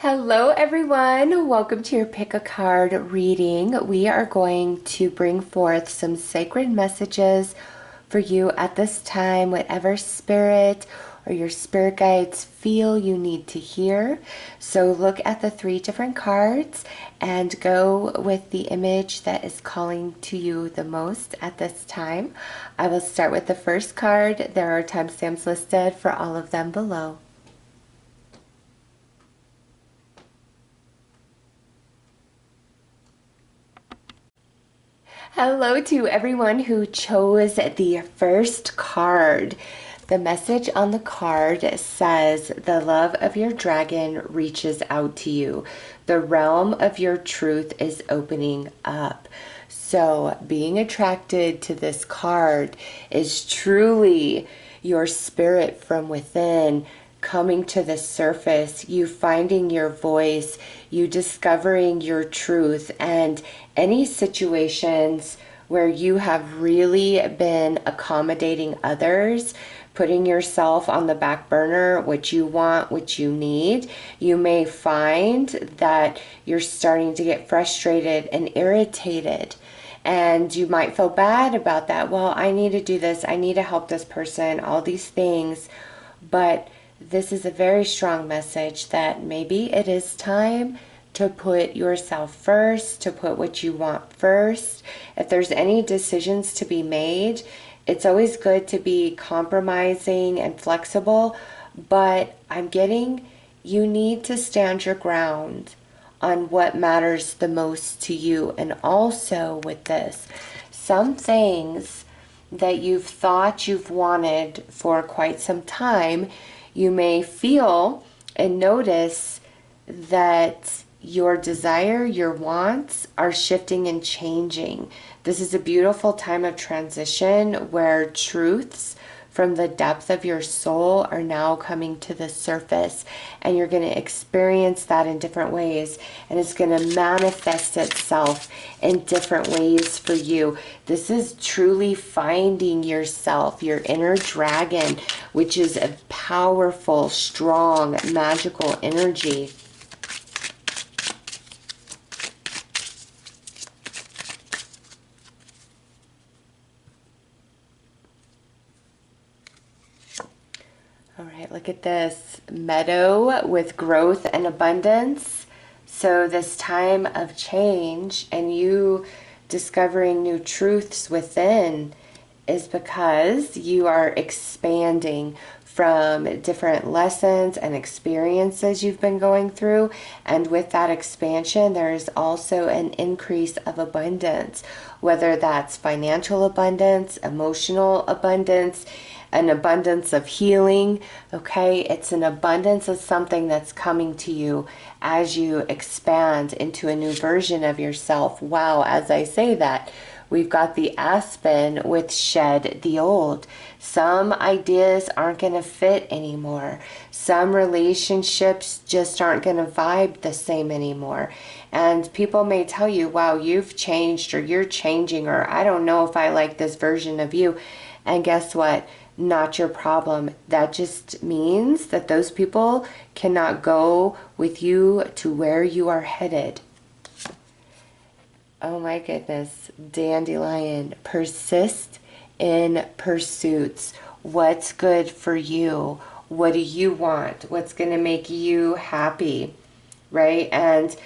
Hello everyone, welcome to your pick a card reading. We are going to bring forth some sacred messages for you at this time, whatever spirit or your spirit guides feel you need to hear. So look at the three different cards and go with the image that is calling to you the most at this time. I will start with the first card. There are timestamps listed for all of them below. Hello to everyone who chose the first card. The message on the card says, the love of your dragon reaches out to you. The realm of your truth is opening up. So being attracted to this card is truly your spirit from within coming to the surface, you finding your voice, you discovering your truth, and any situations where you have really been accommodating others, putting yourself on the back burner, what you want, what you need, you may find that you're starting to get frustrated and irritated. And you might feel bad about that. Well, I need to do this. I need to help this person, all these things. But this is a very strong message that maybe it is time to put yourself first, to put what you want first. If there's any decisions to be made, it's always good to be compromising and flexible, but I'm getting you need to stand your ground on what matters the most to you. And also with this, some things that you've thought you've wanted for quite some time, you may feel and notice that your desire, your wants are shifting and changing. This is a beautiful time of transition where truths from the depth of your soul are now coming to the surface, and you're going to experience that in different ways, and it's going to manifest itself in different ways for you. This is truly finding yourself, your inner dragon, which is a powerful, strong, magical energy. All right, look at this meadow with growth and abundance. So this time of change and you discovering new truths within is because you are expanding from different lessons and experiences you've been going through. And with that expansion, there's also an increase of abundance, whether that's financial abundance, emotional abundance, an abundance of healing. Okay, it's an abundance of something that's coming to you as you expand into a new version of yourself. Wow, as I say that, we've got the aspen with shed the old. Some ideas aren't going to fit anymore. Some relationships just aren't going to vibe the same anymore. And people may tell you, wow, you've changed, or you're changing, or I don't know if I like this version of you. And guess what? Not your problem. That just means that those people cannot go with you to where you are headed. Oh my goodness. Dandelion. Persist in pursuits. What's good for you? What do you want? What's going to make you happy? Right? And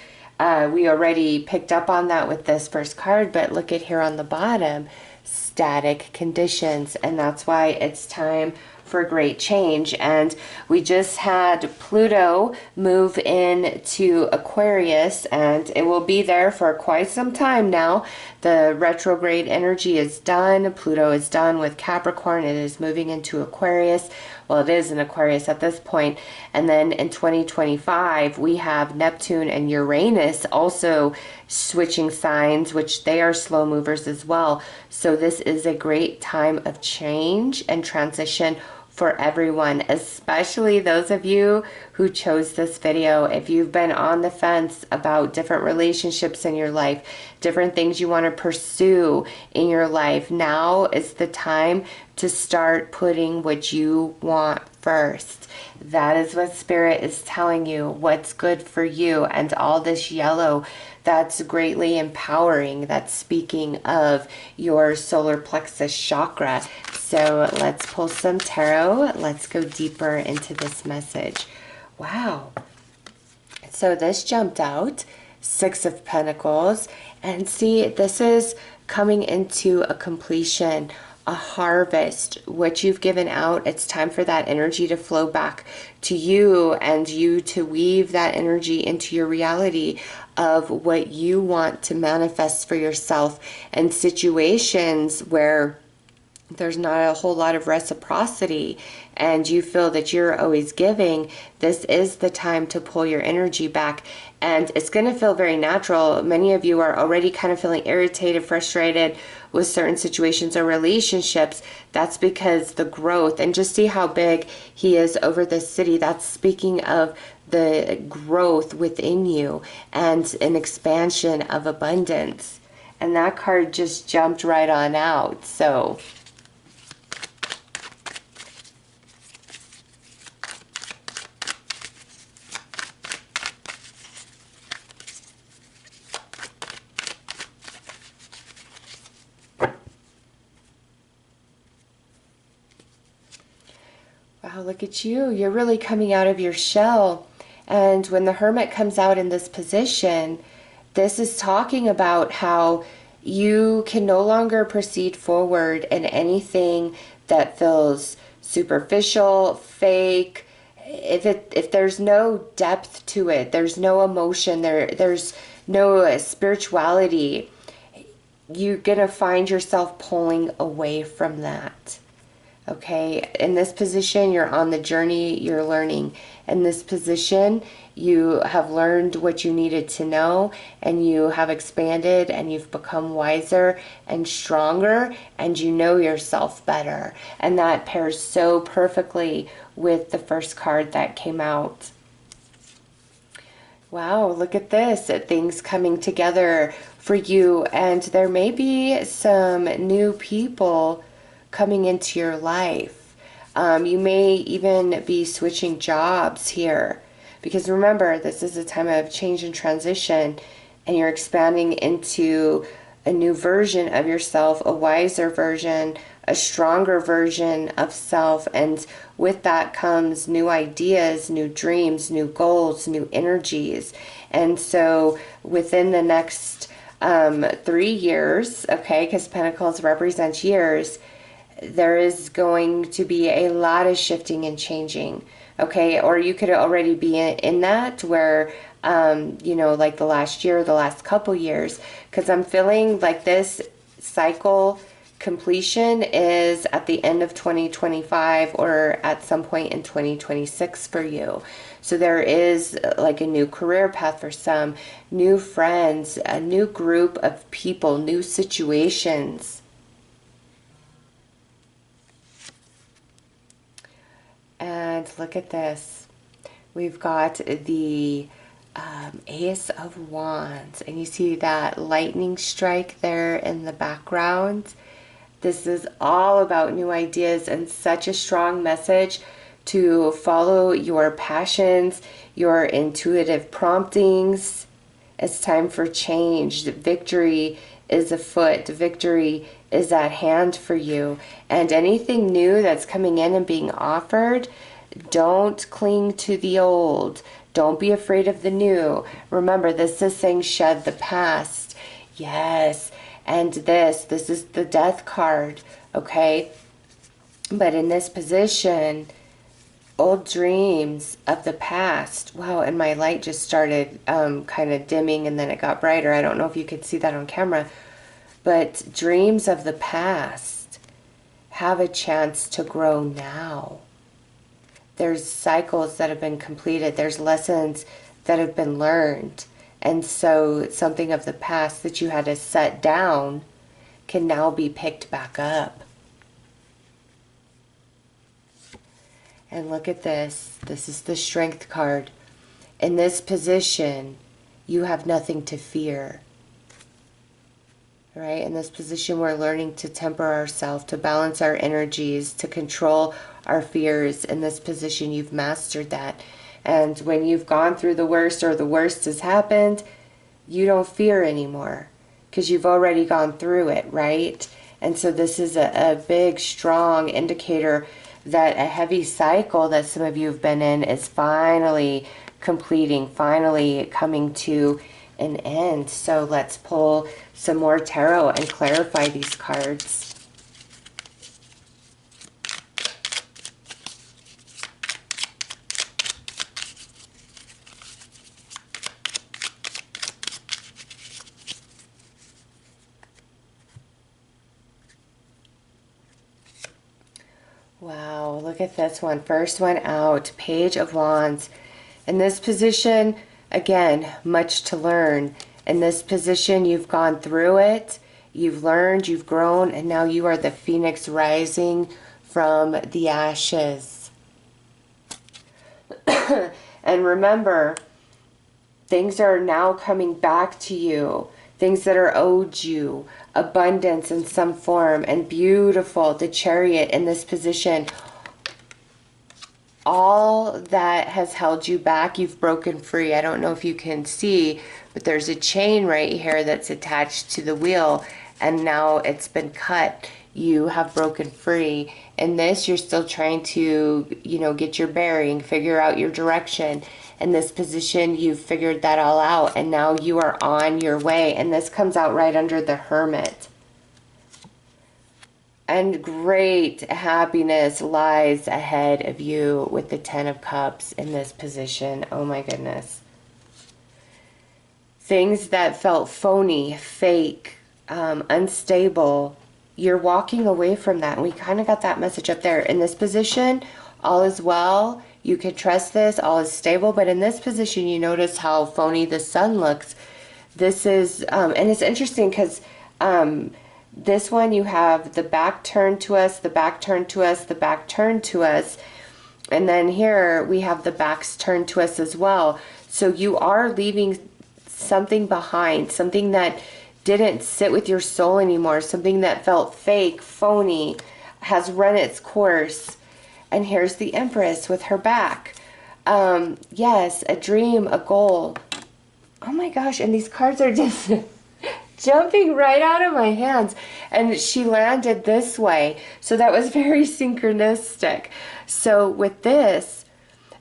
we already picked up on that with this first card, but look at here on the bottom. Static conditions, and that's why it's time for great change. And we just had Pluto move into Aquarius, and it will be there for quite some time now. The retrograde energy is done. Pluto is done with Capricorn. It is moving into Aquarius. Well, it is in Aquarius at this point. And then in 2025, we have Neptune and Uranus also switching signs, which they are slow movers as well. So this is a great time of change and transition for everyone, especially those of you who chose this video. If you've been on the fence about different relationships in your life, different things you want to pursue in your life, now is the time to start putting what you want first. That is what Spirit is telling you, what's good for you. And all this yellow, that's greatly empowering. That's speaking of your solar plexus chakra. So let's pull some tarot. Let's go deeper into this message. Wow. So this jumped out, Six of Pentacles. And see, this is coming into a completion, a harvest, what you've given out. It's time for that energy to flow back to you, and you to weave that energy into your reality of what you want to manifest for yourself. And situations where there's not a whole lot of reciprocity and you feel that you're always giving, this is the time to pull your energy back. And it's going to feel very natural. Many of you are already kind of feeling irritated, frustrated with certain situations or relationships. That's because the growth, and just see how big he is over this city. That's speaking of the growth within you and an expansion of abundance. And that card just jumped right on out. So wow, look at you. You're really coming out of your shell. And when the Hermit comes out in this position, this is talking about how you can no longer proceed forward in anything that feels superficial, fake. If there's no depth to it, there's no emotion, there's no spirituality, you're gonna find yourself pulling away from that. Okay, in this position, you're on the journey, you're learning. In this position, you have learned what you needed to know, and you have expanded, and you've become wiser and stronger, and you know yourself better. And that pairs so perfectly with the first card that came out. Wow, look at this, things coming together for you, and there may be some new people coming into your life. You may even be switching jobs here, because remember, this is a time of change and transition, and you're expanding into a new version of yourself, a wiser version, a stronger version of self. And with that comes new ideas, new dreams, new goals, new energies. And so within the next 3 years, okay, because Pentacles represents years, there is going to be a lot of shifting and changing, okay? Or you could already be in that where, you know, like the last year, the last couple years, because I'm feeling like this cycle completion is at the end of 2025 or at some point in 2026 for you. So there is like a new career path for some, new friends, a new group of people, new situations. And look at this. We've got the Ace of Wands. And you see that lightning strike there in the background. This is all about new ideas and such a strong message to follow your passions, your intuitive promptings. It's time for change. Victory is afoot. Victory is at hand for you. And anything new that's coming in and being offered, don't cling to the old. Don't be afraid of the new. Remember, this is saying shed the past. Yes. And this is the Death card, okay? But in this position, old dreams of the past. Wow, and my light just started kind of dimming and then it got brighter. I don't know if you could see that on camera. But dreams of the past have a chance to grow now. There's cycles that have been completed. There's lessons that have been learned. And so something of the past that you had to set down can now be picked back up. And look at this. This is the Strength card. In this position, you have nothing to fear. right? In this position, we're learning to temper ourselves, to balance our energies, to control our fears. In this position, you've mastered that. And when you've gone through the worst or the worst has happened, you don't fear anymore because you've already gone through it, right? And so this is a big, strong indicator that a heavy cycle that some of you have been in is finally completing, finally coming to an end. So let's pull some more tarot and clarify these cards. Wow, look at this one. First one out, Page of Wands. In this position, again, much to learn. In this position, you've gone through it, you've learned, you've grown, and now you are the phoenix rising from the ashes. And remember, things are now coming back to you. Things that are owed you, abundance in some form, and beautiful, the Chariot in this position. All that has held you back, you've broken free. I don't know if you can see, but there's a chain right here that's attached to the wheel, and now it's been cut. You have broken free. In this, you're still trying to, get your bearing, figure out your direction. In this position, you've figured that all out, and now you are on your way. And this comes out right under the Hermit. And great happiness lies ahead of you with the Ten of Cups in this position. Oh my goodness. Things that felt phony, fake, unstable, you're walking away from that. And we kind of got that message up there. In this position, all is well. You can trust this. All is stable. But in this position, you notice how phony the sun looks. This is, and it's interesting because this one you have the back turned to us, the back turned to us, the back turned to us. And then here we have the backs turned to us as well. So you are leaving something behind, something that didn't sit with your soul anymore, something that felt fake, phony, has run its course. And here's the Empress with her back. Yes, a dream, a goal. Oh my gosh, and these cards are just jumping right out of my hands. And she landed this way. So that was very synchronistic. So with this,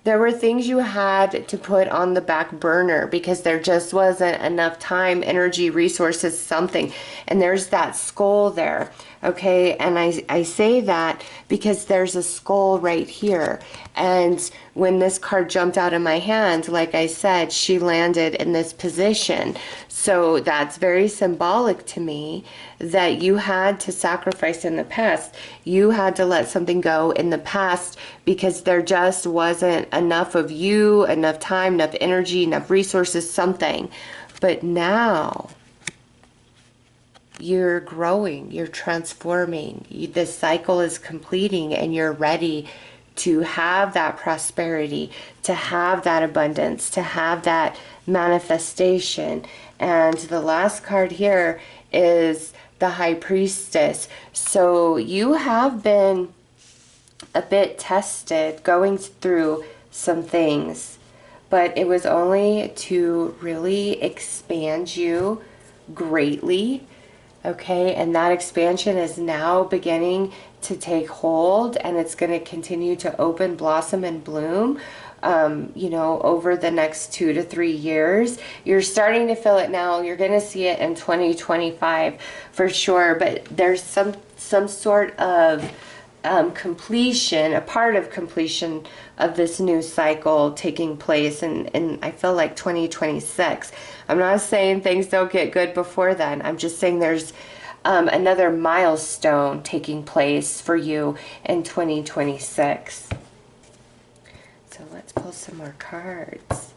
there were things you had to put on the back burner because there just wasn't enough time, energy, resources, something. And there's that skull there, okay? And I say that because there's a skull right here. And when this card jumped out of my hand, like I said, she landed in this position. So that's very symbolic to me that you had to sacrifice in the past. You had to let something go in the past because there just wasn't enough of you, enough time, enough energy, enough resources, something. But now you're growing, you're transforming. This cycle is completing and you're ready to have that prosperity, to have that abundance, to have that manifestation. And the last card here is the High Priestess. So you have been a bit tested, going through some things, but it was only to really expand you greatly. Okay, and that expansion is now beginning to take hold, and it's going to continue to open, blossom, and bloom, over the next 2 to 3 years. You're starting to feel it now. You're going to see it in 2025 for sure, but there's some sort of completion, a part of completion of this new cycle taking place in I feel like 2026. I'm not saying things don't get good before then. I'm just saying there's another milestone taking place for you in 2026. So let's pull some more cards.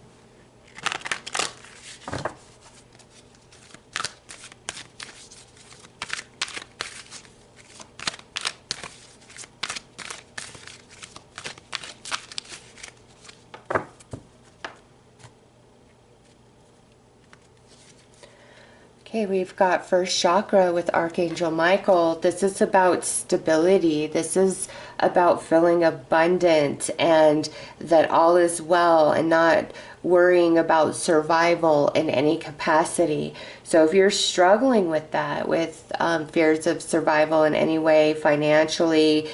Okay, we've got first chakra with Archangel Michael. This is about stability. This is about feeling abundant and that all is well and not worrying about survival in any capacity. So if you're struggling with that, with fears of survival in any way, financially,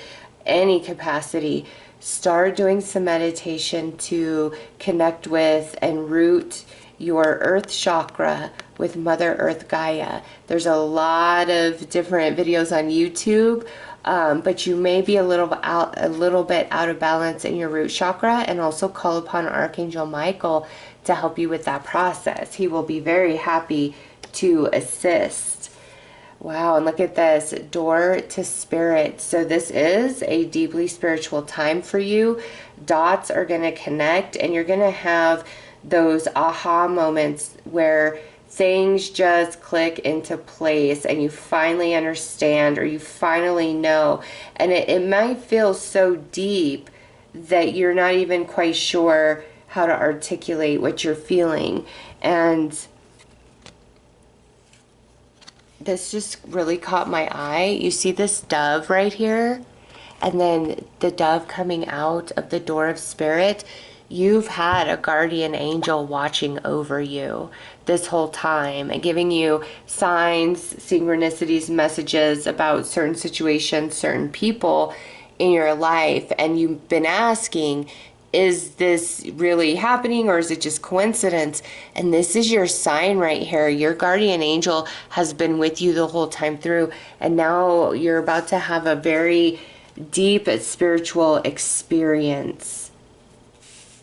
any capacity, start doing some meditation to connect with and root your earth chakra with Mother Earth Gaia. There's a lot of different videos on YouTube, but you may be a little bit out of balance in your root chakra, and also call upon Archangel Michael to help you with that process. He will be very happy to assist. Wow, and look at this, door to spirit. So this is a deeply spiritual time for you. Dots are going to connect, and you're going to have those aha moments where things just click into place and you finally understand, or you finally know. And it might feel so deep that you're not even quite sure how to articulate what you're feeling. And this just really caught my eye. You see this dove right here? And then the dove coming out of the door of spirit. You've had a guardian angel watching over you this whole time and giving you signs, synchronicities, messages about certain situations, certain people in your life. And you've been asking, is this really happening, or is it just coincidence? And this is your sign right here. Your guardian angel has been with you the whole time through, and now you're about to have a very deep spiritual experience,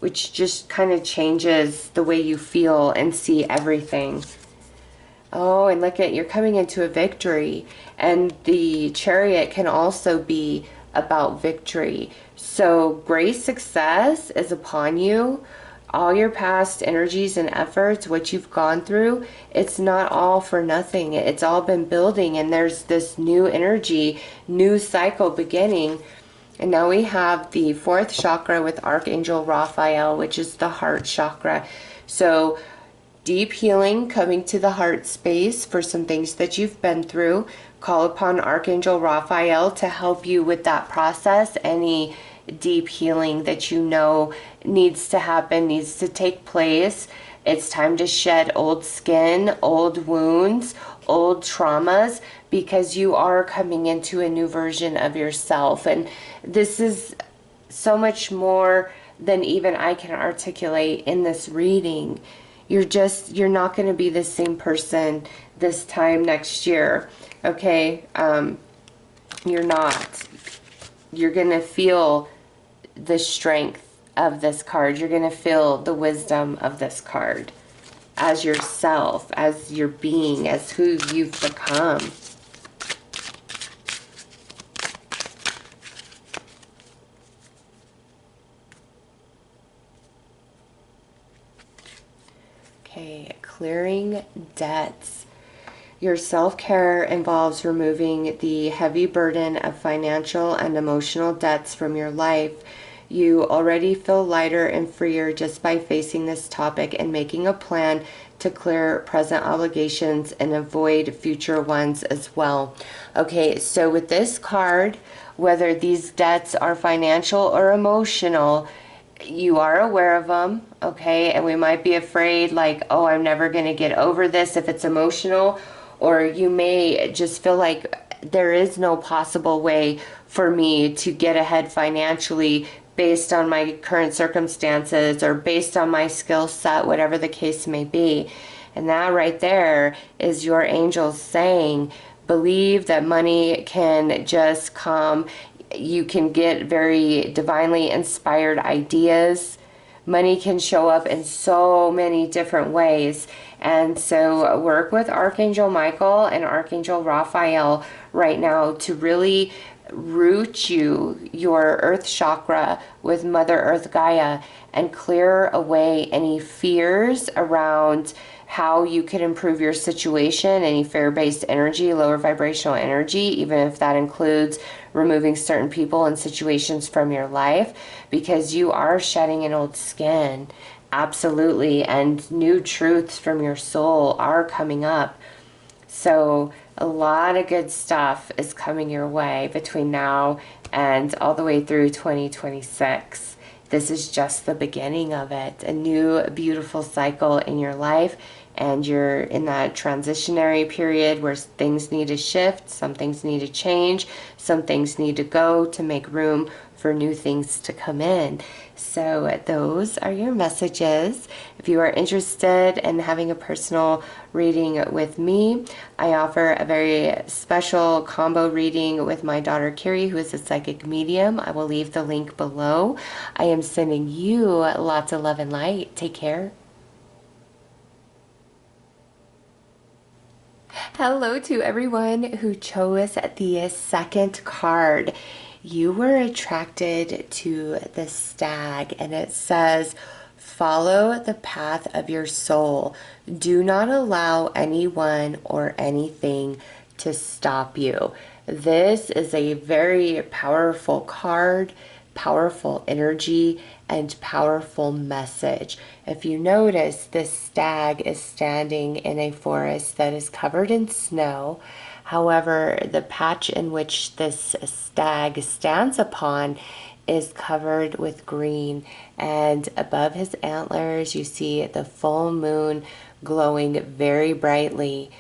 which just kind of changes the way you feel and see everything. Oh, and look at, you're coming into a victory, and the Chariot can also be about victory. So great success is upon you. All your past energies and efforts, what you've gone through, it's not all for nothing. It's all been building, and there's this new energy, new cycle beginning. And now we have the fourth chakra with Archangel Raphael, which is the heart chakra. So deep healing coming to the heart space for some things that you've been through. Call upon Archangel Raphael to help you with that process. Any deep healing that you know needs to happen, needs to take place. It's time to shed old skin, old wounds, old traumas, because you are coming into a new version of yourself. And this is so much more than even I can articulate in this reading. You're not going to be the same person this time next year. Okay? You're not. You're going to feel the strength of this card. You're going to feel the wisdom of this card as yourself, as your being, as who you've become. Okay, clearing debts. Your self-care involves removing the heavy burden of financial and emotional debts from your life. You already feel lighter and freer just by facing this topic and making a plan to clear present obligations and avoid future ones as well. Okay, so with this card, whether these debts are financial or emotional, you are aware of them, okay? And we might be afraid like, oh, I'm never going to get over this if it's emotional. Or you may just feel like there is no possible way for me to get ahead financially based on my current circumstances or based on my skill set, whatever the case may be. And that right there is your angels saying, believe that money can just come. You can get very divinely inspired ideas. Money can show up in so many different ways. And so work with Archangel Michael and Archangel Raphael right now to really root your earth chakra with Mother Earth Gaia and clear away any fears around how you could improve your situation, any fear-based energy, lower vibrational energy, even if that includes removing certain people and situations from your life, because you are shedding an old skin. Absolutely. And new truths from your soul are coming up. So a lot of good stuff is coming your way between now and all the way through 2026. This is just the beginning of it. A new beautiful cycle in your life, and you're in that transitionary period where things need to shift, some things need to change, some things need to go to make room for new things to come in. So those are your messages. If you are interested in having a personal reading with me, I offer a very special combo reading with my daughter Carrie, who is a psychic medium. I will leave the link below. I am sending you lots of love and light. Take care. Hello to everyone who chose the second card. You were attracted to the stag, and it says, follow the path of your soul. Do not allow anyone or anything to stop you. This is a very powerful card, powerful energy, and powerful message. If you notice, this stag is standing in a forest that is covered in snow. However, the patch in which this stag stands upon is covered with green, and above his antlers you see the full moon glowing very brightly.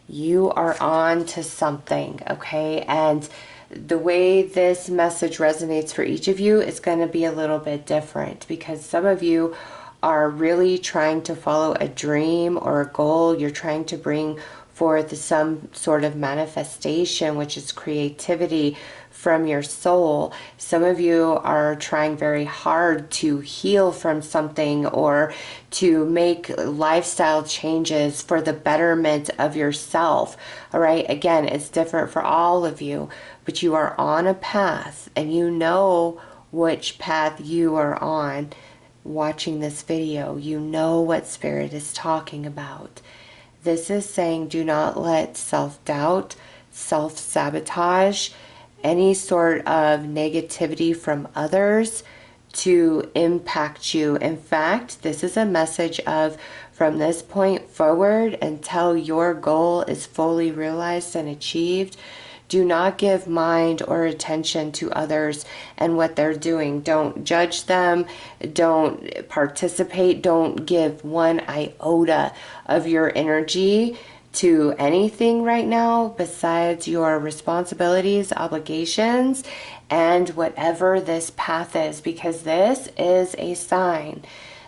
You are on to something, okay? And the way this message resonates for each of you is going to be a little bit different, because some of you are really trying to follow a dream or a goal. You're trying to bring forth some sort of manifestation, which is creativity from your soul. Some of you are trying very hard to heal from something or to make lifestyle changes for the betterment of yourself. All right, again, it's different for all of you, but you are on a path, and you know which path you are on. Watching this video, you know what Spirit is talking about. This is saying, do not let self-doubt, self-sabotage, any sort of negativity from others to impact you. In fact, this is a message of, from this point forward until your goal is fully realized and achieved, do not give mind or attention to others and what they're doing. Don't judge them. Don't participate. Don't give one iota of your energy to anything right now besides your responsibilities, obligations, and whatever this path is, because this is a sign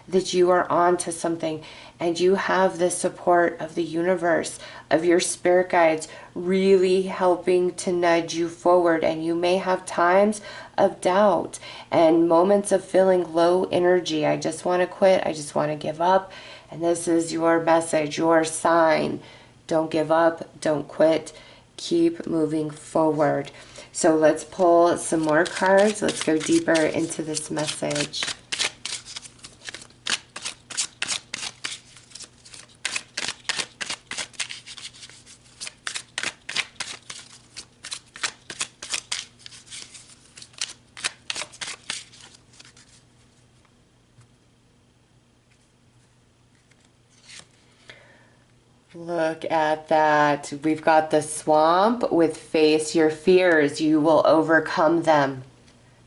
that you are on to something, and you have the support of the universe, of your spirit guides, really helping to nudge you forward. And you may have times of doubt and moments of feeling low energy. I just want to quit. I just want to give up. And this is your message, your sign. Don't give up. Don't quit. Keep moving forward. So let's pull some more cards. Let's go deeper into this message. Look at that. We've got the swamp with face your fears. You will overcome them.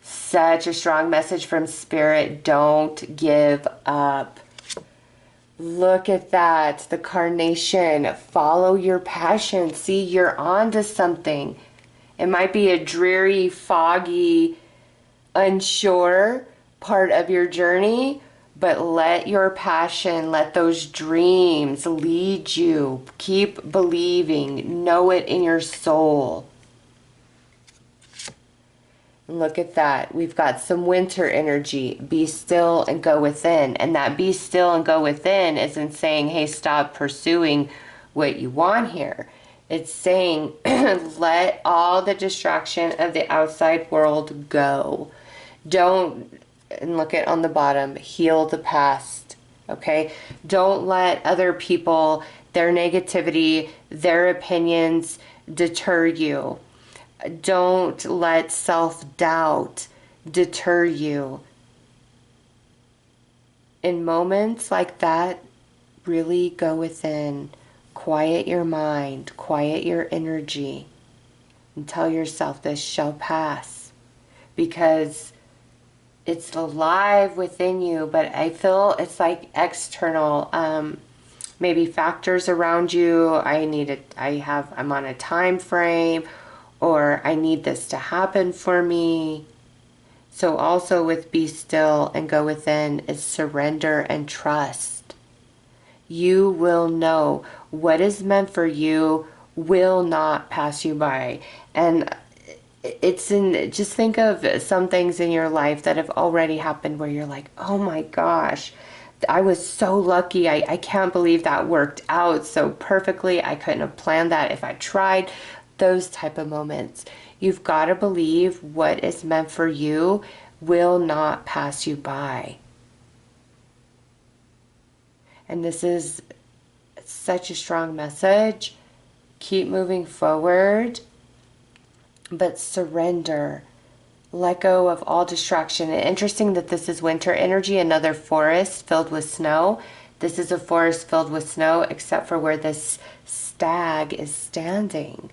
Such a strong message from Spirit. Don't give up. Look at that. The carnation. Follow your passion. See, you're on to something. It might be a dreary, foggy, unsure part of your journey, but let your passion, let those dreams lead you. Keep believing. Know it in your soul. Look at that. We've got some winter energy. Be still and go within. And that be still and go within isn't saying, hey, stop pursuing what you want here. It's saying, let all the distraction of the outside world go. Don't, and look at on the bottom, heal the past, okay? Don't let other people, their negativity, their opinions deter you. Don't let self-doubt deter you. In moments like that, really go within. Quiet your mind, quiet your energy, and tell yourself this shall pass, because it's alive within you, but I feel it's like external, maybe factors around you. I'm on a time frame, or I need this to happen for me. So also with be still and go within is surrender and trust. You will know what is meant for you will not pass you by. And just think of some things in your life that have already happened where you're like, oh my gosh, I was so lucky. I can't believe that worked out so perfectly. I couldn't have planned that if I tried. Those type of moments. You've got to believe what is meant for you will not pass you by. And this is such a strong message. Keep moving forward, but surrender. Let go of all distraction. And interesting that this is winter energy, another forest filled with snow. This is a forest filled with snow, except for where this stag is standing.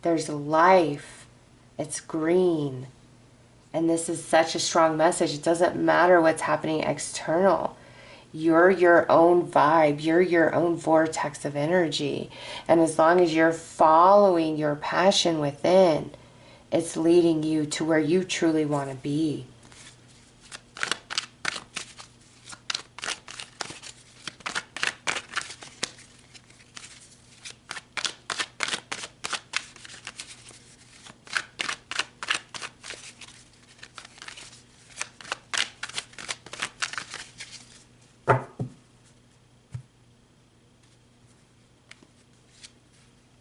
There's life. It's green. And this is such a strong message. It doesn't matter what's happening external. You're your own vibe. You're your own vortex of energy. And as long as you're following your passion within, it's leading you to where you truly want to be.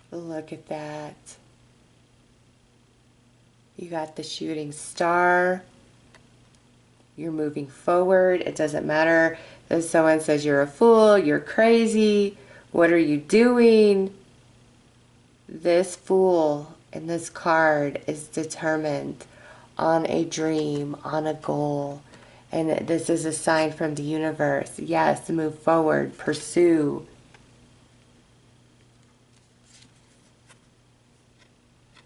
Look at that. You got the shooting star. You're moving forward. It doesn't matter if someone says you're a fool, you're crazy, what are you doing? This fool in this card is determined on a dream, on a goal. And this is a sign from the universe. Yes, move forward, pursue.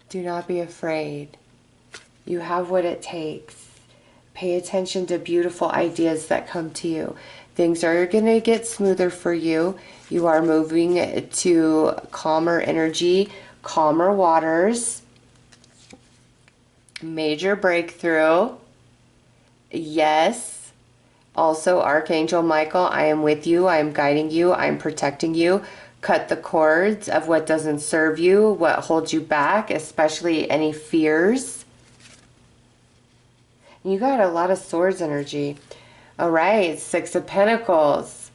Do not be afraid. You have what it takes. Pay attention to beautiful ideas that come to you. Things are going to get smoother for you. You are moving to calmer energy, calmer waters. Major breakthrough. Yes. Also, Archangel Michael, I am with you. I am guiding you. I am protecting you. Cut the cords of what doesn't serve you, what holds you back, especially any fears. You got a lot of swords energy. All right, Six of Pentacles.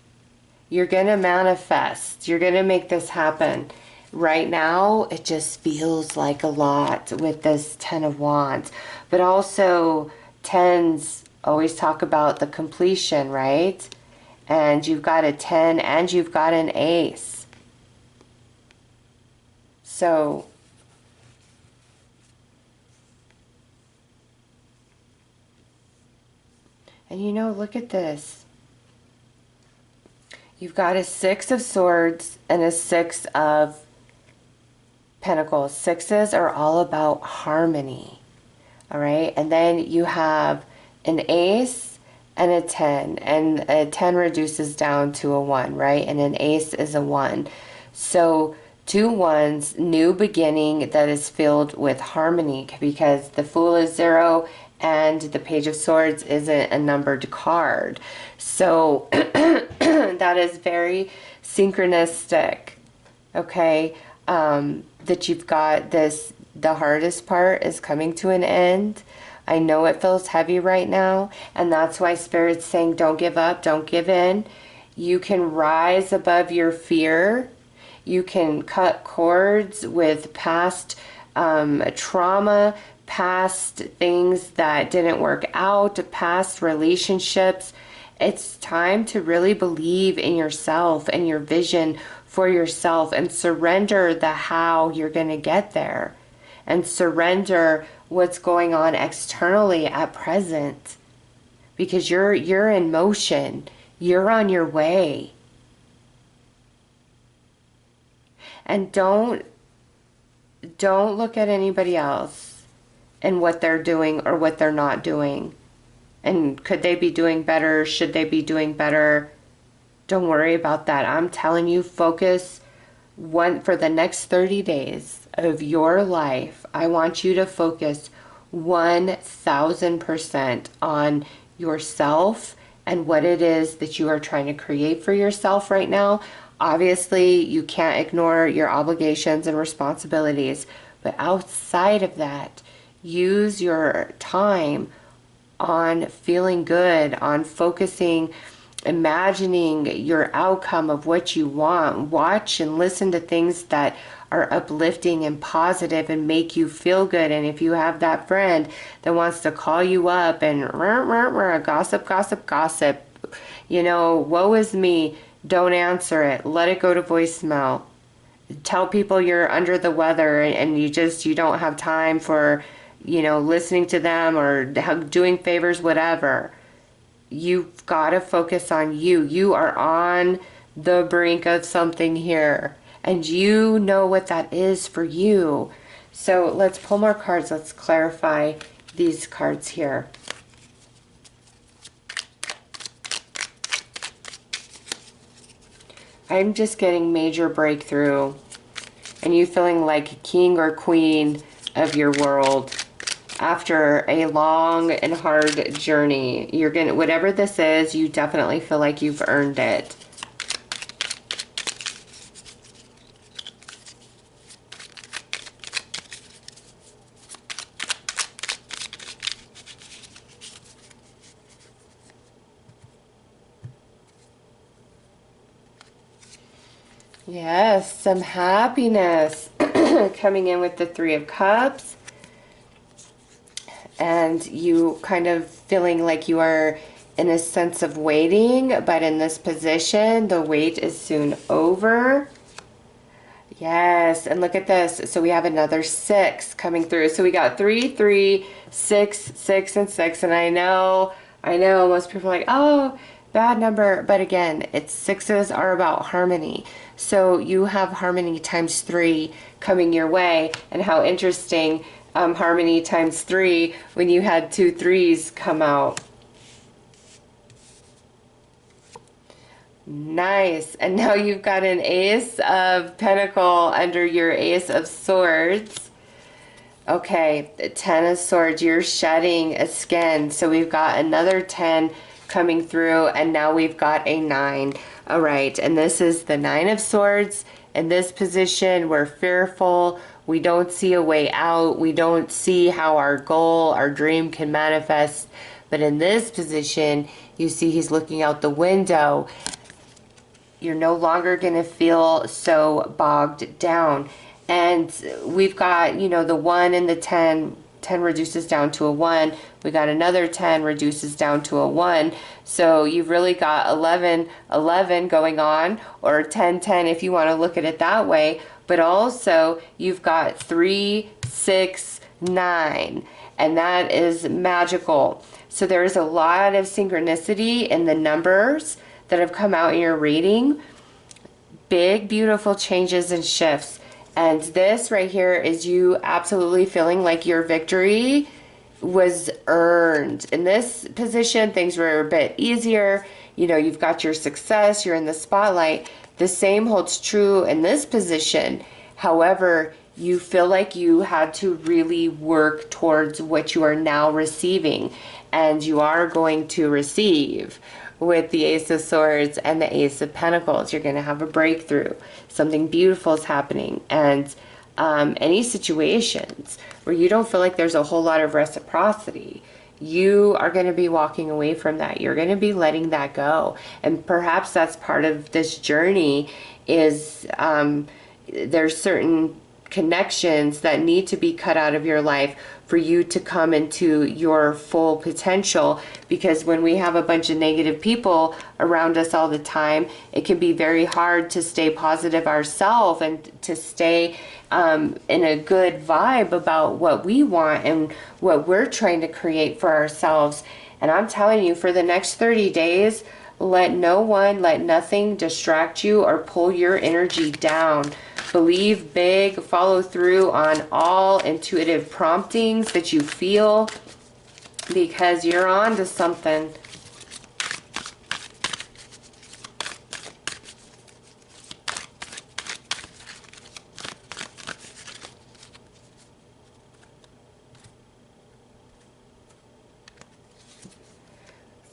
You're going to manifest. You're going to make this happen. Right now, it just feels like a lot with this Ten of Wands. But also, tens always talk about the completion, right? And you've got a 10 and you've got an ace. So, and you know, look at this. You've got a Six of Swords and a Six of Pentacles. Sixes are all about harmony. All right. And then you have an ace and a 10. And a 10 reduces down to a 1, right? And an ace is a 1. So, two ones, new beginning that is filled with harmony, because the Fool is 0 and the Page of Swords isn't a numbered card. So that is very synchronistic, okay? That you've got this, the hardest part is coming to an end. I know it feels heavy right now, and that's why Spirit's saying don't give up, don't give in. You can rise above your fear. You can cut cords with past trauma, past things that didn't work out, past relationships. It's time to really believe in yourself and your vision for yourself, and surrender the how you're going to get there, and surrender what's going on externally at present, because you're in motion. You're on your way. And don't look at anybody else and what they're doing or what they're not doing. And could they be doing better? Should they be doing better? Don't worry about that. I'm telling you, focus for the next 30 days of your life. I want you to focus 1000% on yourself and what it is that you are trying to create for yourself right now. Obviously, you can't ignore your obligations and responsibilities, but outside of that, use your time on feeling good, on focusing, imagining your outcome of what you want. Watch and listen to things that are uplifting and positive and make you feel good. And if you have that friend that wants to call you up and gossip, you know, woe is me, don't answer it. Let it go to voicemail. Tell people you're under the weather and you don't have time for, you know, listening to them or doing favors, whatever. You've got to focus on you. You are on the brink of something here, and you know what that is for you. So let's pull more cards. Let's clarify these cards here. I'm just getting major breakthrough, and you feeling like king or queen of your world. After a long and hard journey, you're gonna, whatever this is, you definitely feel like you've earned it. Yes, some happiness coming in with the Three of Cups. And you kind of feeling like you are in a sense of waiting, but in this position, the wait is soon over. Yes, and look at this. So we have another 6 coming through. So we got 3, 3, 6, 6, and 6. And I know most people are like, oh, bad number. But again, it's 6s are about harmony. So you have harmony times 3 coming your way. And how interesting, harmony times 3 when you had 2 3s come out. Nice. And now you've got an Ace of Pentacle under your Ace of Swords. Okay, 10 of Swords, you're shedding a skin. So we've got another 10 coming through, and now we've got a 9. All right, and this is the 9 of Swords. In this position, we're fearful. We don't see a way out. We don't see how our goal, our dream can manifest. But in this position, you see he's looking out the window. You're no longer going to feel so bogged down. And we've got, you know, the 1 and the 10. 10 reduces down to a 1. We got another 10 reduces down to a 1. So you've really got 11, 11 going on, or 10, 10 if you want to look at it that way. But also you've got 3, 6, 9. And that is magical. So there is a lot of synchronicity in the numbers that have come out in your reading. Big, beautiful changes and shifts. And this right here is you absolutely feeling like your victory was earned. In this position, things were a bit easier. You know, you've got your success, you're in the spotlight. The same holds true in this position. However, you feel like you had to really work towards what you are now receiving. And you are going to receive. With the Ace of Swords and the Ace of Pentacles, you're going to have a breakthrough. Something beautiful is happening. And any situations where you don't feel like there's a whole lot of reciprocity, you are going to be walking away from that. You're going to be letting that go. And perhaps that's part of this journey is there's certain connections that need to be cut out of your life for you to come into your full potential. Because when we have a bunch of negative people around us all the time, it can be very hard to stay positive ourselves and to stay in a good vibe about what we want and what we're trying to create for ourselves. And I'm telling you, for the next 30 days, let no one, let nothing distract you or pull your energy down. Believe big, follow through on all intuitive promptings that you feel, because you're on to something.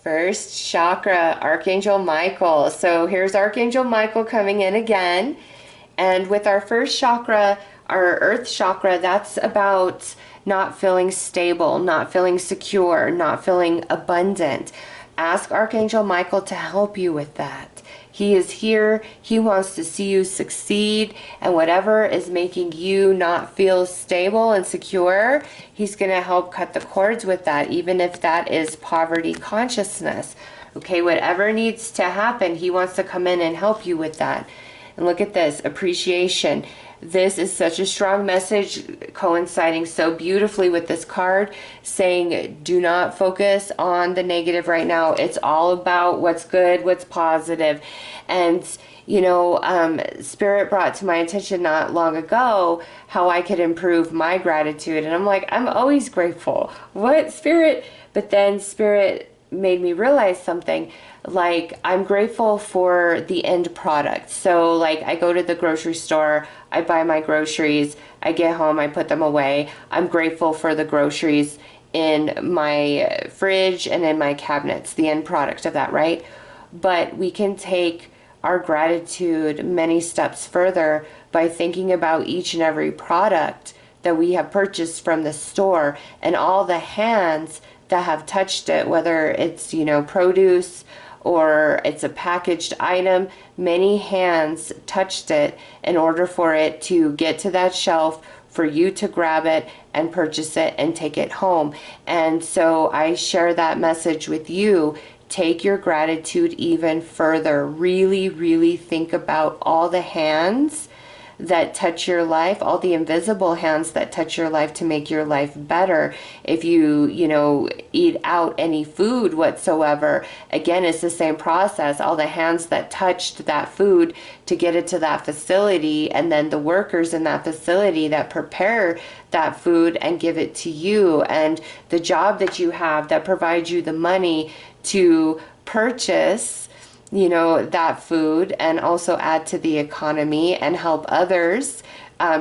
First chakra, Archangel Michael. So here's Archangel Michael coming in again. And with our first chakra, our earth chakra, that's about not feeling stable, not feeling secure, not feeling abundant. Ask Archangel Michael to help you with that. He is here. He wants to see you succeed, and whatever is making you not feel stable and secure, he's going to help cut the cords with that, even if that is poverty consciousness. Okay, whatever needs to happen, he wants to come in and help you with that. And look at this, appreciation. This is such a strong message, coinciding so beautifully with this card, saying do not focus on the negative right now. It's all about what's good, what's positive. And you know, Spirit brought to my attention not long ago how I could improve my gratitude. And I'm like, I'm always grateful. What, Spirit? But then Spirit made me realize something. Like, I'm grateful for the end product. So like, I go to the grocery store, I buy my groceries, I get home, I put them away. I'm grateful for the groceries in my fridge and in my cabinets, the end product of that, right? But we can take our gratitude many steps further by thinking about each and every product that we have purchased from the store and all the hands that have touched it, whether it's, you know, produce or it's a packaged item. Many hands touched it in order for it to get to that shelf, for you to grab it and purchase it and take it home. And so I share that message with you. Take your gratitude even further. Really, really think about all the hands that touch your life, all the invisible hands that touch your life to make your life better. If you know, eat out any food whatsoever, again, it's the same process. All the hands that touched that food to get it to that facility, and then the workers in that facility that prepare that food and give it to you, and the job that you have that provides you the money to purchase, you know, that food and also add to the economy and help others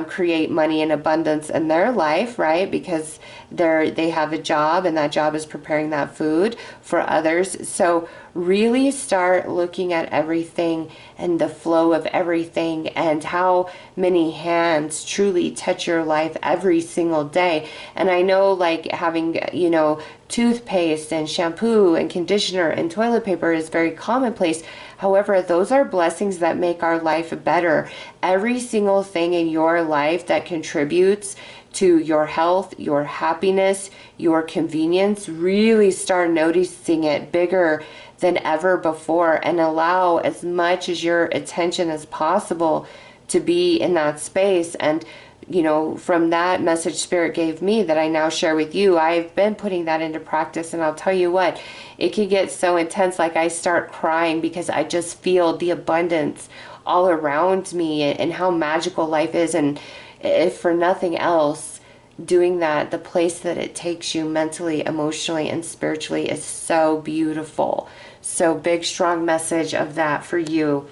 create money and abundance in their life, right? Because they have a job, and that job is preparing that food for others. So really start looking at everything and the flow of everything, and how many hands truly touch your life every single day. And I know, like, having, you know, toothpaste and shampoo and conditioner and toilet paper is very commonplace. However, those are blessings that make our life better. Every single thing in your life that contributes to your health, your happiness, your convenience, really start noticing it bigger than ever before, and allow as much as your attention as possible to be in that space. And you know, from that message Spirit gave me that I now share with you, I've been putting that into practice, and I'll tell you what, it can get so intense, like I start crying because I just feel the abundance all around me and how magical life is. And if for nothing else, doing that, the place that it takes you mentally, emotionally, and spiritually is so beautiful. So big, strong message of that for you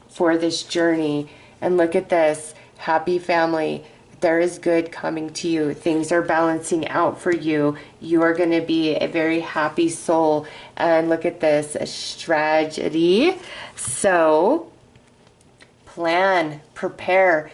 for this journey. And look at this. Happy family, there is good coming to you. Things are balancing out for you. You are going to be a very happy soul. And look at this, a strategy. So plan, prepare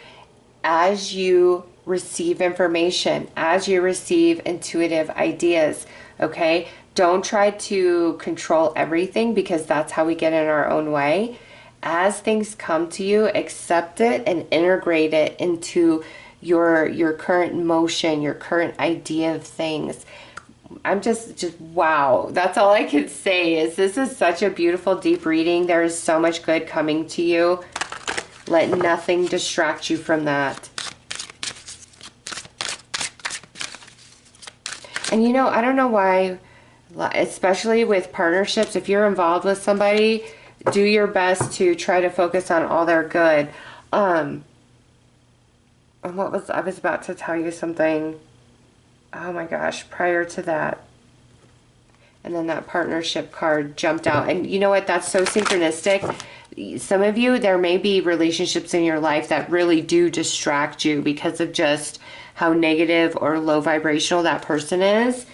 as you receive information, as you receive intuitive ideas. Okay, don't try to control everything, because that's how we get in our own way. As things come to you, accept it and integrate it into your current motion, your current idea of things. I'm just wow. That's all I can say is this is such a beautiful, deep reading. There is so much good coming to you. Let nothing distract you from that. And you know, I don't know why, especially with partnerships, if you're involved with somebody, do your best to try to focus on all their good. And I was about to tell you something. Oh my gosh, prior to that. And then that partnership card jumped out. And you know what? That's so synchronistic. Some of you, there may be relationships in your life that really do distract you because of just how negative or low vibrational that person is.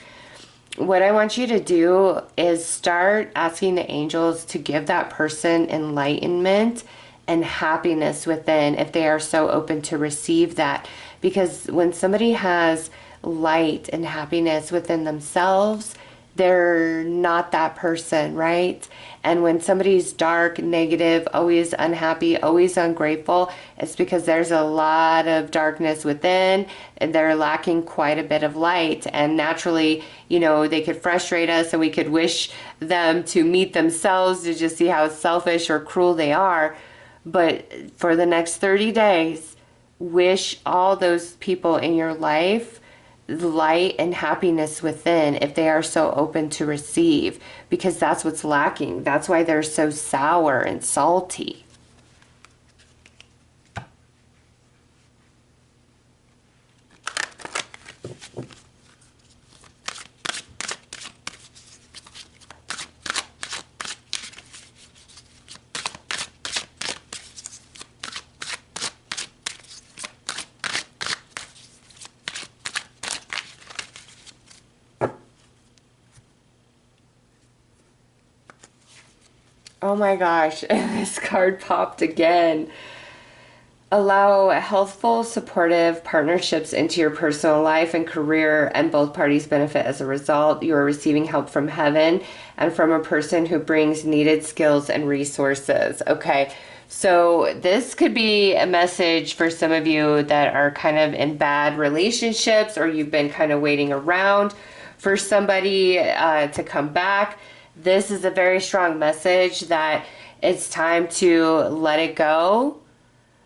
What I want you to do is start asking the angels to give that person enlightenment and happiness within if they are so open to receive that. Because when somebody has light and happiness within themselves, they're not that person, right? And when somebody's dark, negative, always unhappy, always ungrateful, it's because there's a lot of darkness within and they're lacking quite a bit of light. And naturally, you know, they could frustrate us and we could wish them to meet themselves to just see how selfish or cruel they are. But for the next 30 days, wish all those people in your life light and happiness within if they are so open to receive, because that's what's lacking. That's why they're so sour and salty. Oh my gosh, this card popped again. Allow healthful, supportive partnerships into your personal life and career, and both parties benefit as a result. You are receiving help from heaven and from a person who brings needed skills and resources. Okay, so this could be a message for some of you that are kind of in bad relationships, or you've been kind of waiting around for somebody to come back. This is a very strong message that it's time to let it go.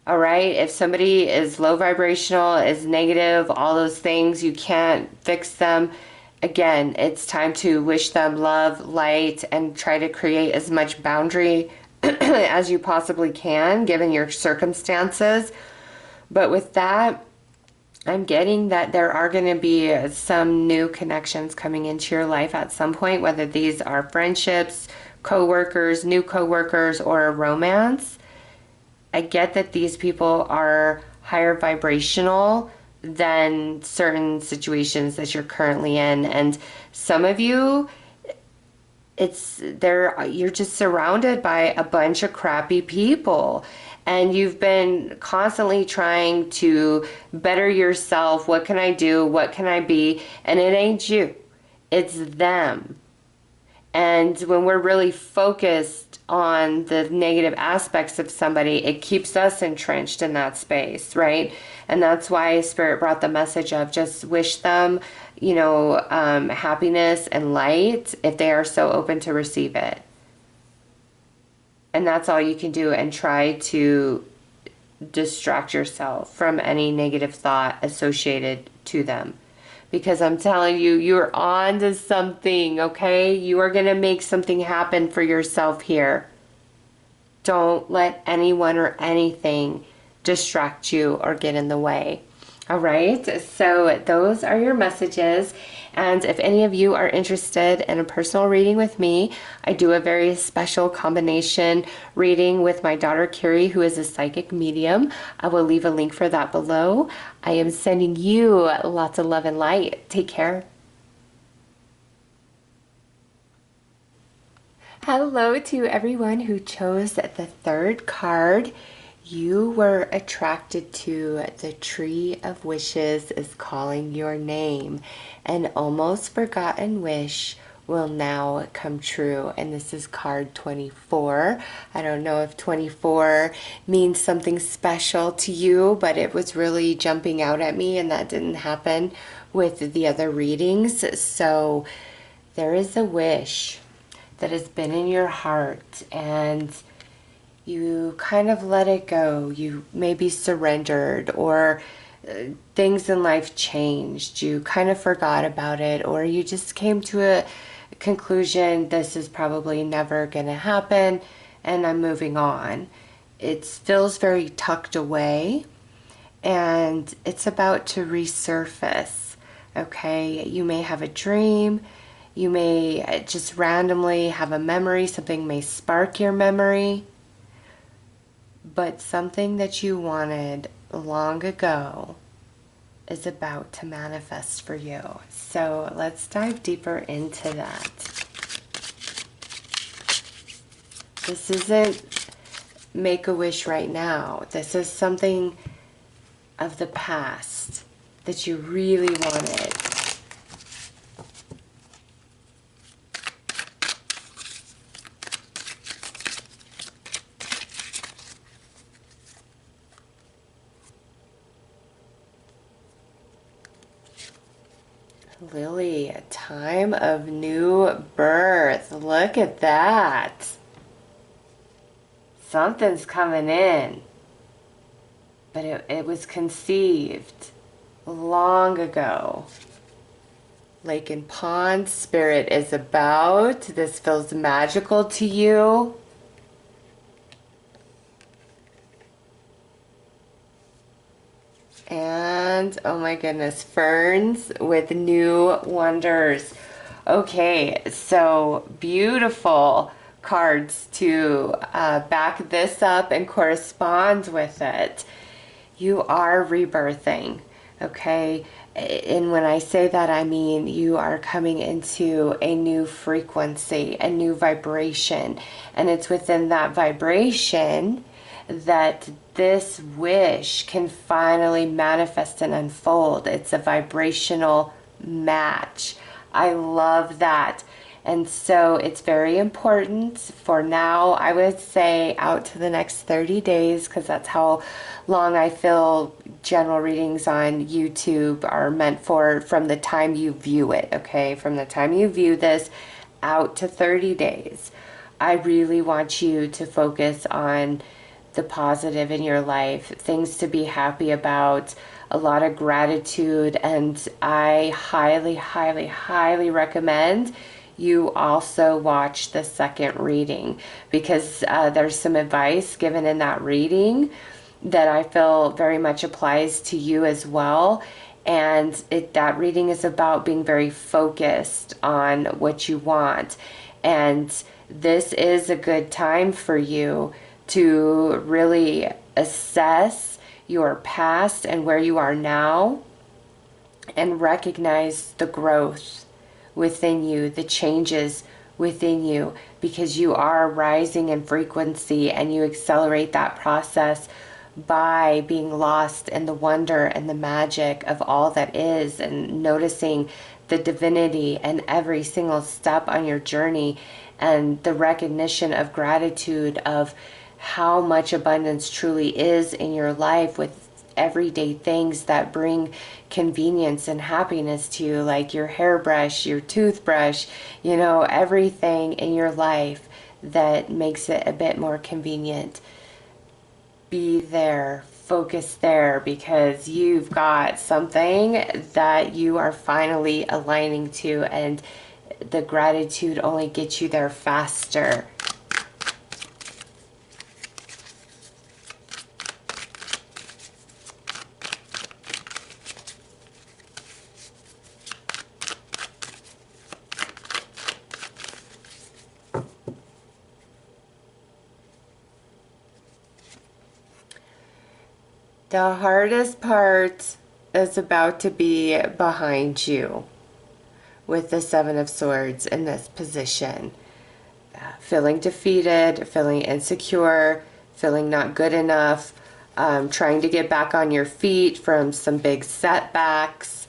All right, if somebody is low vibrational, is negative, all those things, you can't fix them. Again, it's time to wish them love, light, and try to create as much boundary as you possibly can, given your circumstances. But with that, I'm getting that there are going to be some new connections coming into your life at some point, whether these are friendships, co-workers, new co-workers, or a romance. I get that these people are higher vibrational than certain situations that you're currently in. And some of you, you're just surrounded by a bunch of crappy people. And you've been constantly trying to better yourself. What can I do? What can I be? And it ain't you. It's them. And when we're really focused on the negative aspects of somebody, it keeps us entrenched in that space, right? And that's why Spirit brought the message of just wish them, you know, happiness and light if they are so open to receive it. And that's all you can do, and try to distract yourself from any negative thought associated to them. Because I'm telling you, you're on to something, okay? You are going to make something happen for yourself here. Don't let anyone or anything distract you or get in the way. All right, so those are your messages. And if any of you are interested in a personal reading with me, I do a very special combination reading with my daughter Carrie, who is a psychic medium. I will leave a link for that below. I am sending you lots of love and light. Take care. Hello to everyone who chose the third card. You were attracted to the Tree of Wishes is calling your name. An almost forgotten wish will now come true. And this is card 24. I don't know if 24 means something special to you, but it was really jumping out at me, and that didn't happen with the other readings. So there is a wish that has been in your heart, and you kind of let it go. You maybe surrendered, or things in life changed. You kind of forgot about it, or you just came to a conclusion, this is probably never going to happen, and I'm moving on. It feels very tucked away, and it's about to resurface. Okay, you may have a dream, you may just randomly have a memory, something may spark your memory, but something that you wanted long ago is about to manifest for you. So let's dive deeper into that. This isn't make a wish right now. This is something of the past that you really wanted. Lily, a time of new birth. Look at that. Something's coming in. But it was conceived long ago. Lake and Pond, Spirit is about. This feels magical to you. And, oh my goodness, Ferns with new wonders. Okay, so beautiful cards to back this up and correspond with it. You are rebirthing, okay? And when I say that, I mean you are coming into a new frequency, a new vibration. And it's within that vibration that this wish can finally manifest and unfold. It's a vibrational match. I love that. And so it's very important for now, I would say out to the next 30 days, because that's how long I feel general readings on YouTube are meant for, from the time you view it, okay? From the time you view this out to 30 days. I really want you to focus on the positive in your life, things to be happy about, a lot of gratitude, and I highly, highly, highly recommend you also watch the second reading, because there's some advice given in that reading that I feel very much applies to you as well. And that reading is about being very focused on what you want. And this is a good time for you to really assess your past and where you are now and recognize the growth within you, the changes within you, because you are rising in frequency and you accelerate that process by being lost in the wonder and the magic of all that is, and noticing the divinity in every single step on your journey, and the recognition of gratitude of how much abundance truly is in your life, with everyday things that bring convenience and happiness to you, like your hairbrush, your toothbrush, you know, everything in your life that makes it a bit more convenient. Be there, focus there, because you've got something that you are finally aligning to, and the gratitude only gets you there faster. The hardest part is about to be behind you with the Seven of Swords in this position. Feeling defeated, feeling insecure, feeling not good enough, trying to get back on your feet from some big setbacks.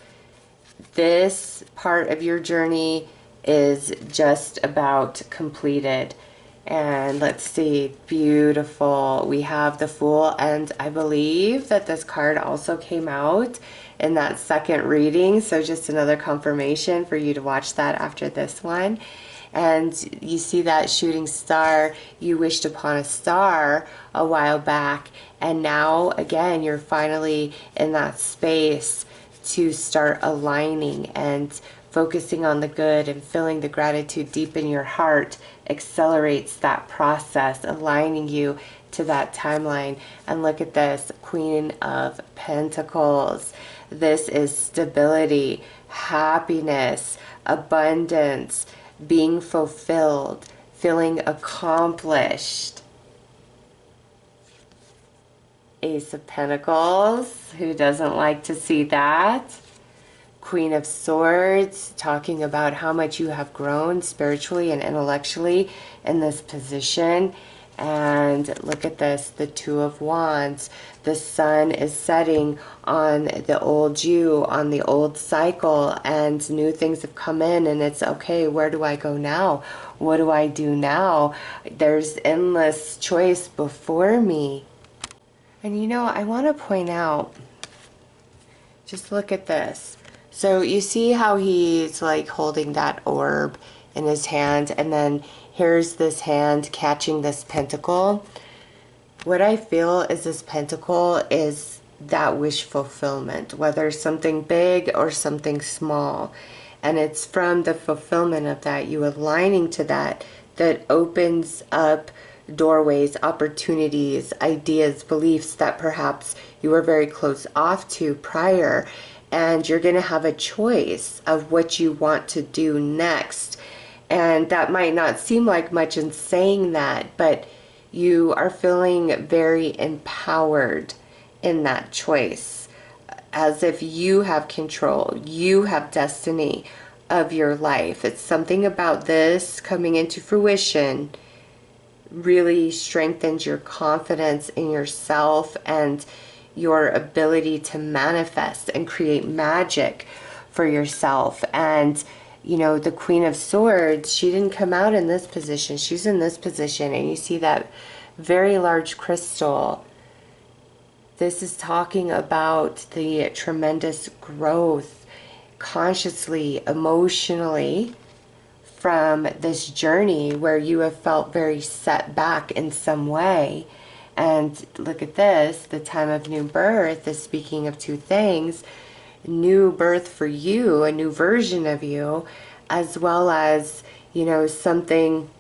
This part of your journey is just about completed. And let's see, beautiful. We have the Fool, and I believe that this card also came out in that second reading, so just another confirmation for you to watch that after this one. And you see that shooting star, you wished upon a star a while back, and now again you're finally in that space to start aligning and focusing on the good, and feeling the gratitude deep in your heart accelerates that process, aligning you to that timeline. And look at this, Queen of Pentacles. This is stability, happiness, abundance, being fulfilled, feeling accomplished. Ace of Pentacles, who doesn't like to see that? Queen of Swords, talking about how much you have grown spiritually and intellectually in this position. And look at this, the Two of Wands. The sun is setting on the old you, on the old cycle, and new things have come in, and it's okay, where do I go now? What do I do now? There's endless choice before me. And you know, I want to point out, just look at this. So you see how he's like holding that orb in his hand, and then here's this hand catching this pentacle. What I feel is this pentacle is that wish fulfillment, whether something big or something small. And it's from the fulfillment of that, you aligning to that, that opens up doorways, opportunities, ideas, beliefs that perhaps you were very close off to prior. And you're going to have a choice of what you want to do next. And that might not seem like much in saying that, but you are feeling very empowered in that choice, as if you have control, you have destiny of your life. It's something about this coming into fruition really strengthens your confidence in yourself and your ability to manifest and create magic for yourself. And you know, the Queen of Swords, she didn't come out in this position, she's in this position, and you see that very large crystal. This is talking about the tremendous growth consciously, emotionally, from this journey where you have felt very set back in some way. And look at this, the time of new birth is speaking of two things: new birth for you, a new version of you, as well as, you know, something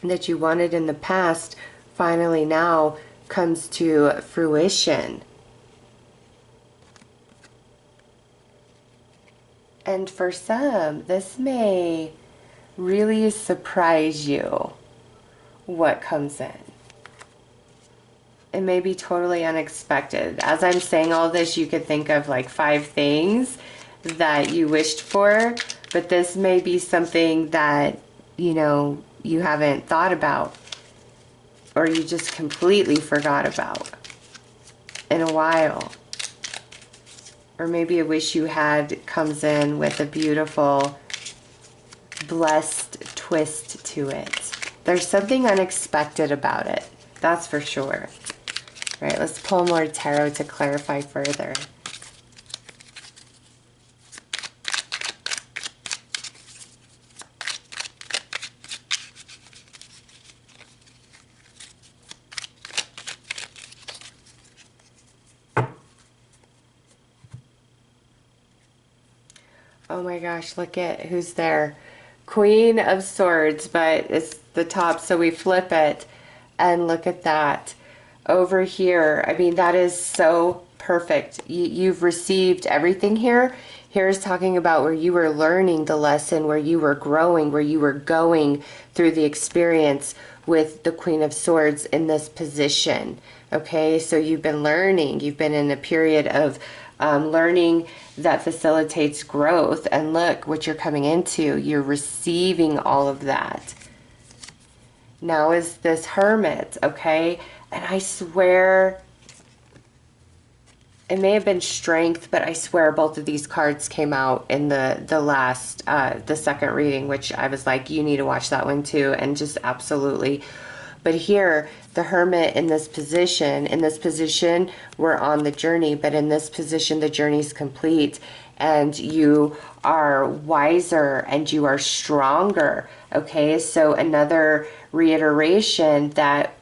that you wanted in the past finally now comes to fruition. And for some, this may really surprise you what comes in. It may be totally unexpected. As I'm saying all this, you could think of like 5 things that you wished for, but this may be something that, you know, you haven't thought about, or you just completely forgot about in a while. Or maybe a wish you had comes in with a beautiful, blessed twist to it. There's something unexpected about it, that's for sure. All right, let's pull more tarot to clarify further. Oh my gosh, look at who's there. Queen of Swords, but it's the top, so we flip it and look at that. Over here, I mean, that is so perfect. You've received everything here. Here's talking about where you were learning the lesson, where you were growing, where you were going through the experience with the Queen of Swords in this position. Okay, so you've been learning. You've been in a period of learning that facilitates growth. And look what you're coming into. You're receiving all of that. Now is this Hermit, okay? And I swear, it may have been Strength, but I swear both of these cards came out in the last, the second reading, which I was like, you need to watch that one too, and just absolutely. But here, the Hermit in this position, we're on the journey, but in this position, the journey's complete, and you are wiser and you are stronger, okay? So another reiteration that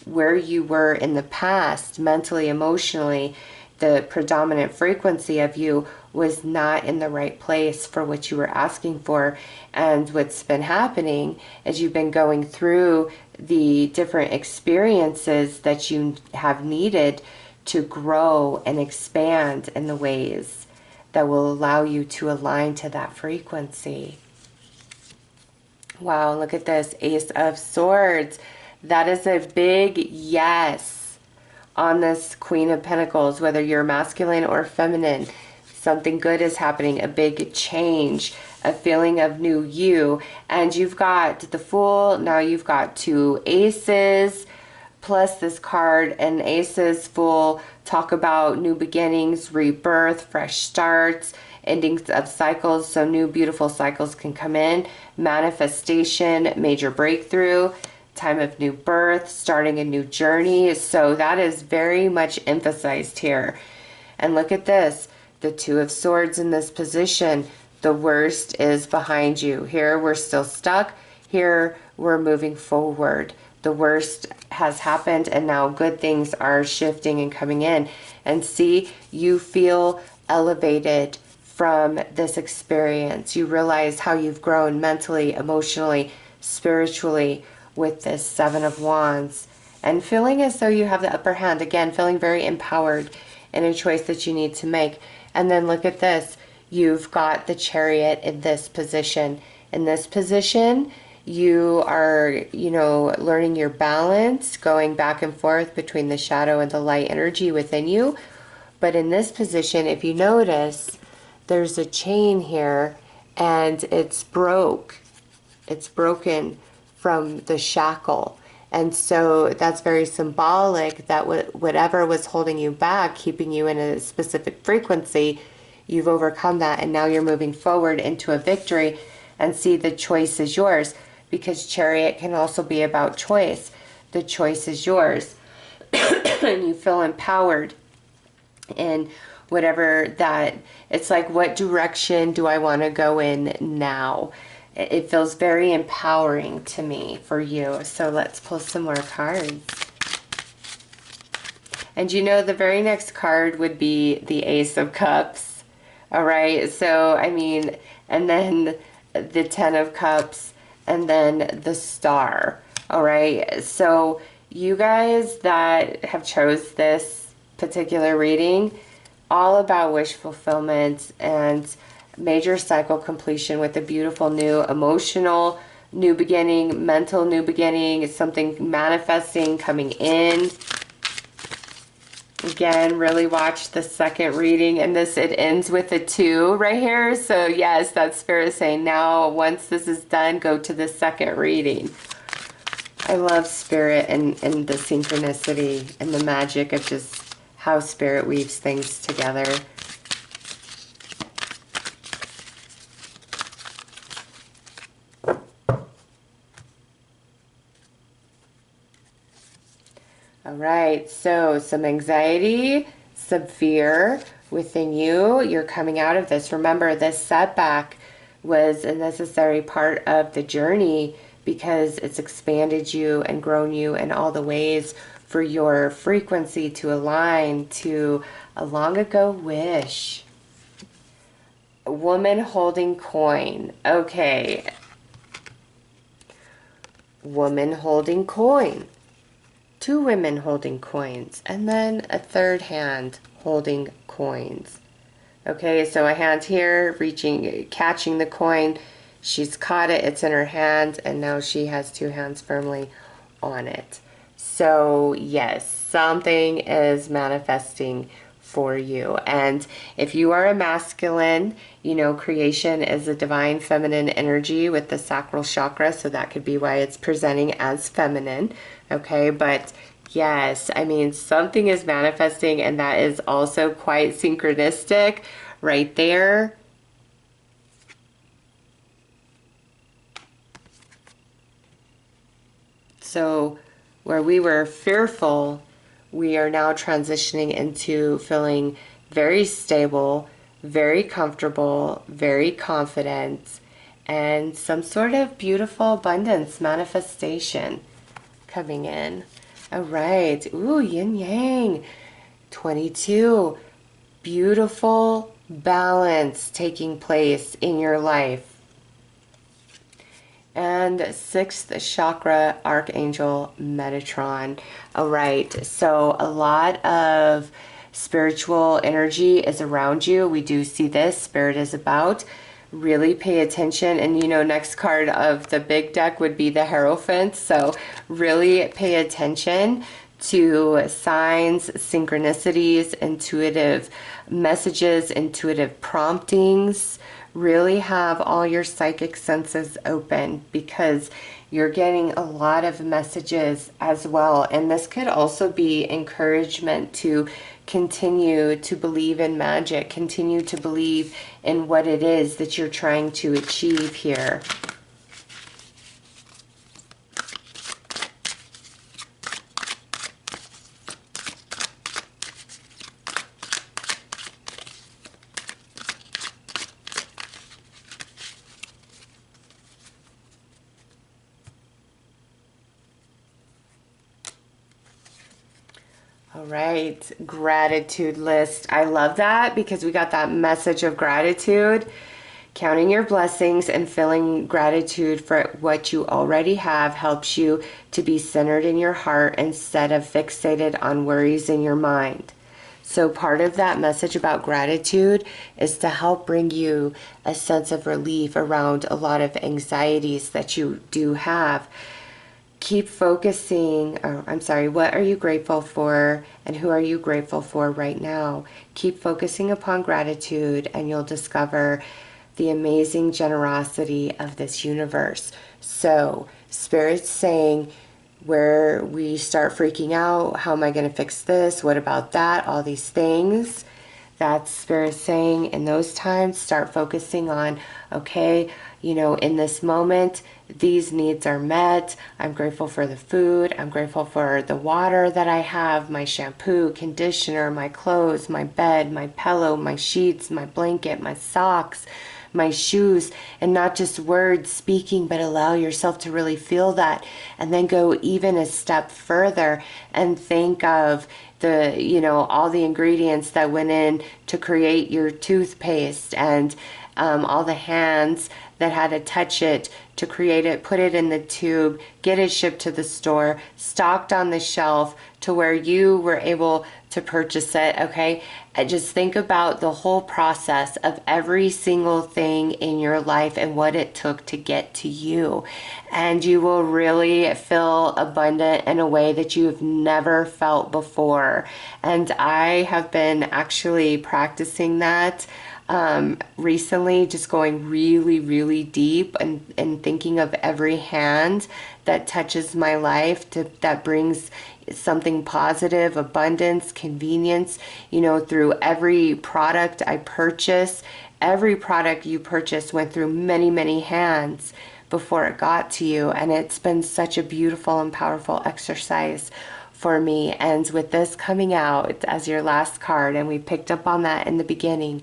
where you were in the past, mentally, emotionally, the predominant frequency of you was not in the right place for what you were asking for. And what's been happening is you've been going through the different experiences that you have needed to grow and expand in the ways that will allow you to align to that frequency. Wow, look at this, Ace of Swords. That is a big yes on this Queen of Pentacles, whether you're masculine or feminine. Something good is happening, a big change, a feeling of new you. And you've got the Fool, now you've got two aces, plus this card, and aces, Fool, talk about new beginnings, rebirth, fresh starts, endings of cycles, so new beautiful cycles can come in, manifestation, major breakthrough, time of new birth, starting a new journey. So that is very much emphasized here. And look at this, the Two of Swords in this position. The worst is behind you. Here we're still stuck. Here we're moving forward. The worst has happened and now good things are shifting and coming in. And see, you feel elevated from this experience. You realize how you've grown mentally, emotionally, spiritually with this Seven of Wands, and feeling as though you have the upper hand. Again, feeling very empowered in a choice that you need to make. And then look at this. You've got the Chariot in this position. In this position, you are, learning your balance, going back and forth between the shadow and the light energy within you. But in this position, if you notice, there's a chain here and it's broken from the shackle. And so that's very symbolic that whatever was holding you back, keeping you in a specific frequency, you've overcome that and now you're moving forward into a victory. And see, the choice is yours, because Chariot can also be about choice. The choice is yours. And you feel empowered in whatever that, it's like, what direction do I want to go in now? It feels very empowering to me for you. So let's pull some more cards. And the very next card would be the Ace of Cups. All right. So, and then the Ten of Cups, and then the Star. All right. So you guys that have chose this particular reading, all about wish fulfillment and major cycle completion with a beautiful new emotional new beginning, mental new beginning, something manifesting, coming in. Again, really watch the second reading, and it ends with a 2 right here. So yes, that's fair to say. Now, once this is done, go to the second reading. I love Spirit and the synchronicity and the magic of just how Spirit weaves things together. All right, so some anxiety, some fear within you. You're coming out of this. Remember, this setback was a necessary part of the journey because it's expanded you and grown you in all the ways for your frequency to align to a long ago wish. A woman holding coin. Okay. Woman holding coin. 2 women holding coins, and then a third hand holding coins. Okay, so a hand here reaching, catching the coin. She's caught it, it's in her hand, and now she has 2 hands firmly on it. So yes, something is manifesting for you. And if you are a masculine, creation is a divine feminine energy with the sacral chakra, so that could be why it's presenting as feminine. Okay, but yes, something is manifesting, and that is also quite synchronistic right there. So where we were fearful, we are now transitioning into feeling very stable, very comfortable, very confident, and some sort of beautiful abundance manifestation coming in. All right. Ooh, yin yang. 22. Beautiful balance taking place in your life. and sixth chakra, Archangel Metatron. All right, so a lot of spiritual energy is around you. We do see this. Spirit is about. Really pay attention. And you know, next card of the big deck would be the Hierophant. So really pay attention to signs, synchronicities, intuitive messages, intuitive promptings. Really have all your psychic senses open, because you're getting a lot of messages as well. And this could also be encouragement to continue to believe in magic, continue to believe in what it is that you're trying to achieve here. All right, gratitude list. I love that, because we got that message of gratitude, counting your blessings and feeling gratitude for what you already have helps you to be centered in your heart instead of fixated on worries in your mind. So part of that message about gratitude is to help bring you a sense of relief around a lot of anxieties that you do have. Keep focusing, what are you grateful for and who are you grateful for right now? Keep focusing upon gratitude and you'll discover the amazing generosity of this universe. So Spirit's saying, where we start freaking out, how am I going to fix this? What about that? All these things. That's Spirit saying in those times, start focusing on, okay, you know, in this moment, these needs are met. I'm grateful for the food. I'm grateful for the water that I have, my shampoo, conditioner, my clothes, my bed, my pillow, my sheets, my blanket, my socks, my shoes, and not just words speaking, but allow yourself to really feel that, and then go even a step further and think of the, you know, all the ingredients that went in to create your toothpaste, and all the hands that had to touch it to create it, put it in the tube, get it shipped to the store, stocked on the shelf to where you were able to purchase it, okay? And just think about the whole process of every single thing in your life and what it took to get to you. And you will really feel abundant in a way that you've never felt before. And I have been actually practicing that recently, just going really, really deep and thinking of every hand that touches my life, that brings something positive, abundance, convenience, you know, through every product I purchase. Every product you purchase went through many, many hands before it got to you. And it's been such a beautiful and powerful exercise for me. And with this coming out as your last card, and we picked up on that in the beginning,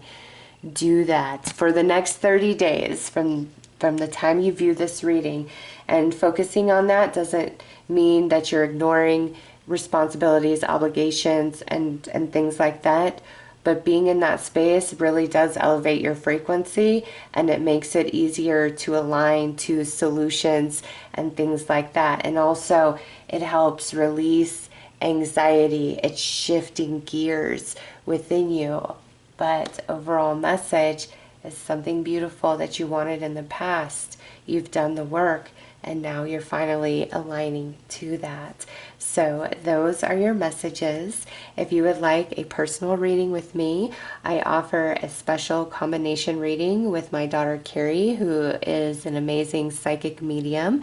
do that for the next 30 days from the time you view this reading. And focusing on that doesn't mean that you're ignoring responsibilities, obligations, and things like that. But being in that space really does elevate your frequency, and it makes it easier to align to solutions and things like that. And also it helps release anxiety. It's shifting gears within you. But overall message is something beautiful that you wanted in the past. You've done the work, and now you're finally aligning to that. So those are your messages. If you would like a personal reading with me, I offer a special combination reading with my daughter Carrie, who is an amazing psychic medium.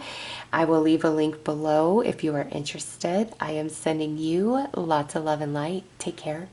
I will leave a link below if you are interested. I am sending you lots of love and light. Take care.